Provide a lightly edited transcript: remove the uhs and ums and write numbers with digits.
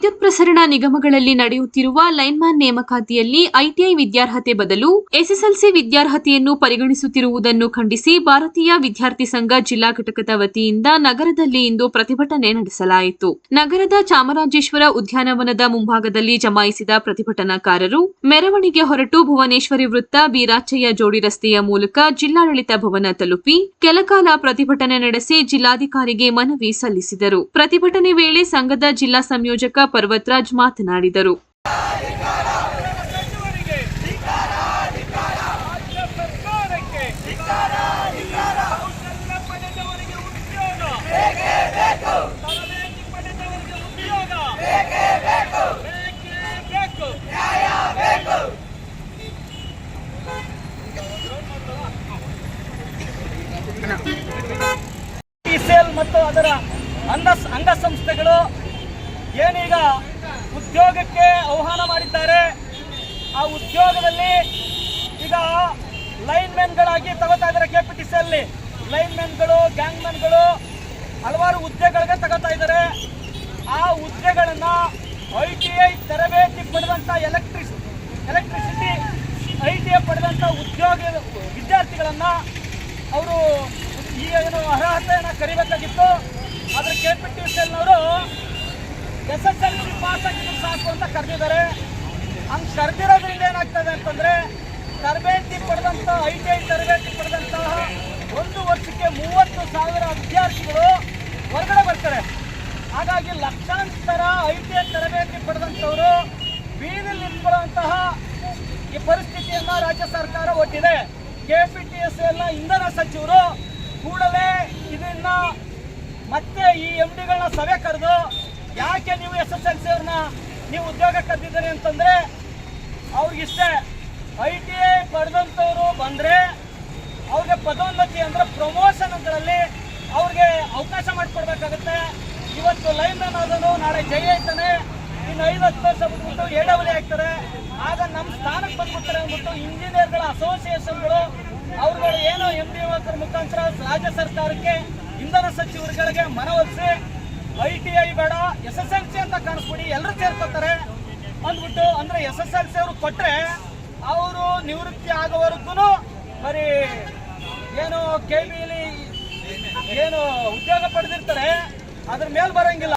ವಿದ್ಯುತ್ ಪ್ರಸರಣ ನಿಗಮಗಳಲ್ಲಿ ನಡೆಯುತ್ತಿರುವ ಲೈನ್ಮ್ಯಾನ್ ನೇಮಕಾತಿಯಲ್ಲಿ ಐಟಿಐ ವಿದ್ಯಾರ್ಹತೆ ಬದಲು ಎಸ್ಎಸ್ಎಲ್ಸಿ ವಿದ್ಯಾರ್ಹತೆಯನ್ನು ಪರಿಗಣಿಸುತ್ತಿರುವುದನ್ನು ಖಂಡಿಸಿ ಭಾರತೀಯ ವಿದ್ಯಾರ್ಥಿ ಸಂಘ ಜಿಲ್ಲಾ ಘಟಕದ ವತಿಯಿಂದ ನಗರದಲ್ಲಿ ಇಂದು ಪ್ರತಿಭಟನೆ ನಡೆಸಲಾಯಿತು. ನಗರದ ಚಾಮರಾಜೇಶ್ವರ ಉದ್ಯಾನವನದ ಮುಂಭಾಗದಲ್ಲಿ ಜಮಾಯಿಸಿದ ಪ್ರತಿಭಟನಾಕಾರರು ಮೆರವಣಿಗೆ ಹೊರಟು ಭುವನೇಶ್ವರಿ ವೃತ್ತ, ಬಿರಾಚಯ್ಯ ಜೋಡಿ ರಸ್ತೆಯ ಮೂಲಕ ಜಿಲ್ಲಾಡಳಿತ ಭವನ ತಲುಪಿ ಕೆಲಕಾಲ ಪ್ರತಿಭಟನೆ ನಡೆಸಿ ಜಿಲ್ಲಾಧಿಕಾರಿಗೆ ಮನವಿ ಸಲ್ಲಿಸಿದರು. ಪ್ರತಿಭಟನೆ ವೇಳೆ ಸಂಘದ ಜಿಲ್ಲಾ ಸಂಯೋಜಕ ಪರ್ವತರಾಜ್ ಮಾತನಾಡಿದರು. ಮತ್ತು ಅದರ ಅಂಗಸಂಸ್ಥೆಗಳು ಏನೀಗ ಉದ್ಯೋಗಕ್ಕೆ ಆಹ್ವಾನ ಮಾಡಿದ್ದಾರೆ. ಆ ಉದ್ಯೋಗದಲ್ಲಿ ಈಗ ಲೈನ್ಮೆನ್ಗಳಾಗಿ ತಗೋತಾ ಇದ್ದಾರೆ. ಕೆಪಿಟಿಸಿಯಲ್ಲಿ ಲೈನ್ಮೆನ್ಗಳು, ಗ್ಯಾಂಗ್ಮೆನ್ಗಳು ಹಲವಾರು ಹುದ್ದೆಗಳಿಗೆ ತಗೋತಾ ಇದ್ದಾರೆ. ಆ ಹುದ್ದೆಗಳನ್ನ ಐಟಿಐ ತರಬೇತಿ ಪಡೆದಂಥ ಎಲೆಕ್ಟ್ರಿಸಿಟಿ ಐಟಿಐ ಪಡೆದಂಥ ಉದ್ಯೋಗ ವಿದ್ಯಾರ್ಥಿಗಳನ್ನ ಅವರು ಈ ಏನು ಅರ್ಹತೆಯನ್ನು ಕರಿಬೇಕಾಗಿತ್ತು. ಆದರೆ ಕೆಪಿಟಿಸಿಎಲ್ನವರು SSLC ಪಾಸ್ ಆಗಿದ್ದು ಸಾಕು ಅಂತ ಕರೆದಿದ್ದಾರೆ. ಹಂಗೆ ಕರೆದಿರೋದ್ರಿಂದ ಏನಾಗ್ತದೆ ಅಂತಂದರೆ ತರಬೇತಿ ಪಡೆದಂಥ ಐಟಿಐ ತರಬೇತಿ ಪಡೆದಂತಹ 1 ವರ್ಷಕ್ಕೆ 30,000 ವಿದ್ಯಾರ್ಥಿಗಳು ಹೊರಗಡೆ ಬರ್ತಾರೆ. ಹಾಗಾಗಿ ಲಕ್ಷಾಂತರ ಐಟಿಐ ತರಬೇತಿ ಪಡೆದಂಥವರು ಬೀದಿಯಲ್ಲಿ ನಿಂತ್ಕೊಳ್ಳುವಂತಹ ಈ ಪರಿಸ್ಥಿತಿಯನ್ನು ರಾಜ್ಯ ಸರ್ಕಾರ ಒಡ್ಡಿದೆ. ಕೆಪಿಟಿಸಿಎಲ್ನ ಇಂಧನ ಸಚಿವರು ಕೂಡಲೇ ಇದನ್ನ ಮತ್ತೆ ಈ MDಗಳನ್ನ ಸಭೆ ಕರೆದು ಯಾಕೆ ನೀವು SSLC ಅವ್ರನ್ನ ನೀವು ಉದ್ಯೋಗ ಕರೆದಿದ್ದೀರಿ ಅಂತಂದರೆ ಅವ್ರಿಗಿಷ್ಟೇ ITI ಪಡೆದಂಥವ್ರು ಬಂದರೆ ಅವ್ರಿಗೆ ಪದೋನ್ನತಿ ಅಂದರೆ ಪ್ರಮೋಷನ್ಗಳಲ್ಲಿ ಅವ್ರಿಗೆ ಅವಕಾಶ ಮಾಡಿಕೊಡ್ಬೇಕಾಗುತ್ತೆ. ಇವತ್ತು ಲೈನ್ಮನ್ ಆದನು, ನಾಳೆ ಜೈ ಆಯ್ತಾನೆ, ಇನ್ನು 5-10 ವರ್ಷ ಬಿಟ್ಬಿಟ್ಟು AW ಆಗ್ತಾರೆ. ಆಗ ನಮ್ಮ ಸ್ಥಾನಕ್ಕೆ ಬಂದ್ಬಿಡ್ತಾರೆ ಅಂದ್ಬಿಟ್ಟು ಇಂಜಿನಿಯರ್ಗಳ ಅಸೋಸಿಯೇಷನ್ಗಳು ಅವ್ರುಗಳು ಏನೋ MD ಮುಖಾಂತರ ರಾಜ್ಯ ಸರ್ಕಾರಕ್ಕೆ ಇಂಧನ ಸಚಿವರುಗಳಿಗೆ ಮನವೊಲಿಸಿ ITI ಬೇಡ SSLC ಅಂತ ಕಾಣಿಸ್ಬಿಡಿ ಎಲ್ಲರೂ ಸೇರ್ಕೋತಾರೆ ಅಂದ್ಬಿಟ್ಟು, ಅಂದರೆ SSLC ಅವರು ಕೊಟ್ಟರೆ ಅವರು ನಿವೃತ್ತಿ ಆಗೋವರೆಗೂ ಬರೀ ಏನು KBಯಲ್ಲಿ ಏನು ಉದ್ಯೋಗ ಪಡೆದಿರ್ತಾರೆ ಅದ್ರ ಮೇಲೆ ಬರೋಂಗಿಲ್ಲ.